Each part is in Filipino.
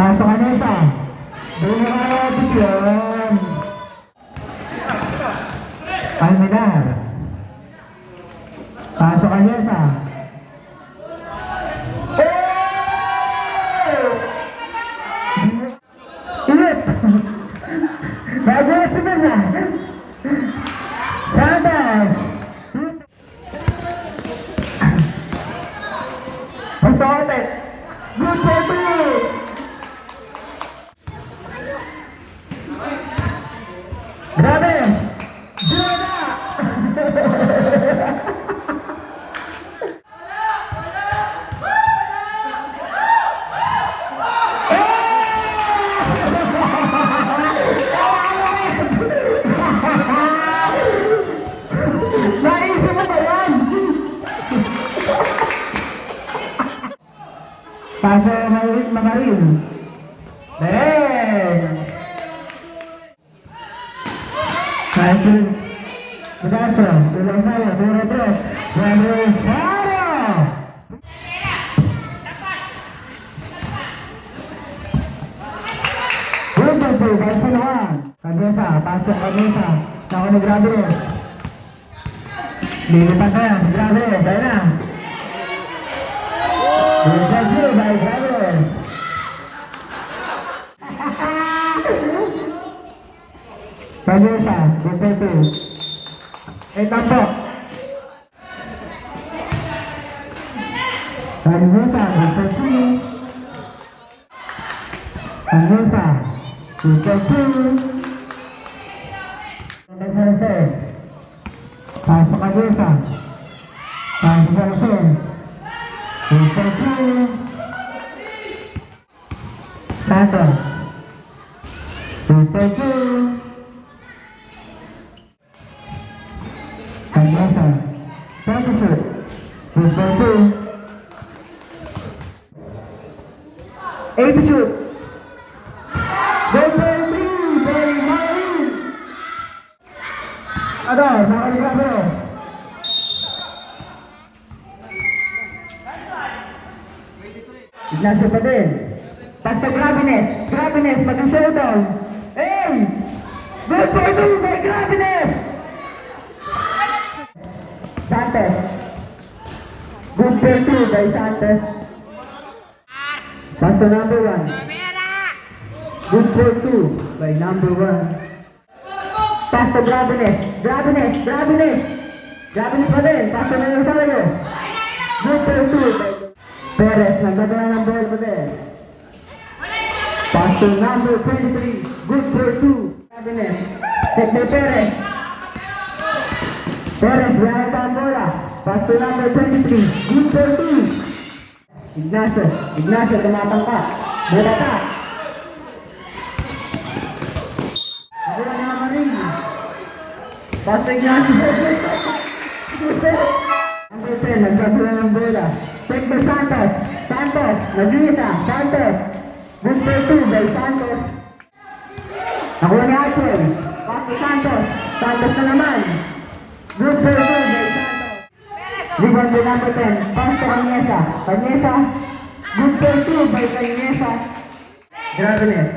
Pasok ka nito. Doon na kayo, yun. Almedar. Pasok ka nito. Ulit! Bago sunod na! Santos! Basta ulit! Good for two! Grabe! Droga! Naisip mo ba yan? Paso mga rin. Ben! Paso. Pedazo. Tulang saya. Pura tres. Bravo. Saro! Punto po. Paso naman. Kagesa. Pasok Kagesa. Sako ni Grabe. Lilipat na yan. Grabe. Dahil na. Interview by Grabe. Kagesa. Defense. Tampok. Kagesa. Defense. Kagesa. Defense. Defense. Pasok Kagesa. Pasok Kagesa. Defense. Santos. Defense. Kagesa. Santos. Defense. 8 to shoot. Go for 3. Very nice. Ano? Nakalimutan mo. Ignacio pa din. Pasok Graveness. Graveness. Mag-showdown. Hey! Good for 2 by Graveness. Santos. Good for 2 by Santos. Pasok number 1. Good for 2 by number 1. Pasok Graveness. Graveness. Graveness. Graveness pa din. Pasok na yung sayo. Good for 2 by Perez. Nagdadala ng ball pa din. Pasok number 23. Good for 2. Graveness. Set by Perez. Perez. Biyahe pa ang bola. Pasok number 23. Good for 2. Ignacio. Ignacio. Tumatang ka. Bola ka. Ako lang naman rin. Pasok Ignacio. Number 10. Nagdadala ng bola. Check by Santos. Santos. Nag-iisa. Santos. Good for 2 by Santos. Nakuha ni Axel. Pasok Santos. Santos na naman. Good for 2 by Santos. Rebound by number 10. Pass to Cañesa. Cañesa. Good for 2 by Cañesa. Graveness.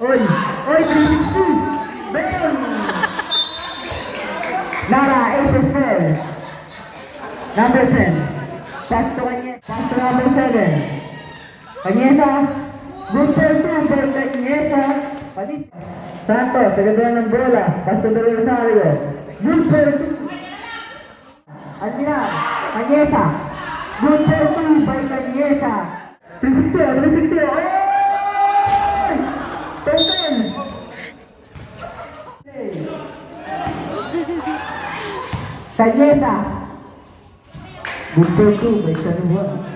Oy. Oy, 360. Bang! Nara, HSL. Number 10. Pass to Cañesa. Pass to number 7. Cañesa. Good for 2 by Cañesa. Santos. Sagadalan ng bola. Pass to Del Rosario. Good for 2. Almina. Cañesa. Good for 2 by Cañesa. 360. 360. Oh! 10-10. Cañesa. Good for 2 by San Juan.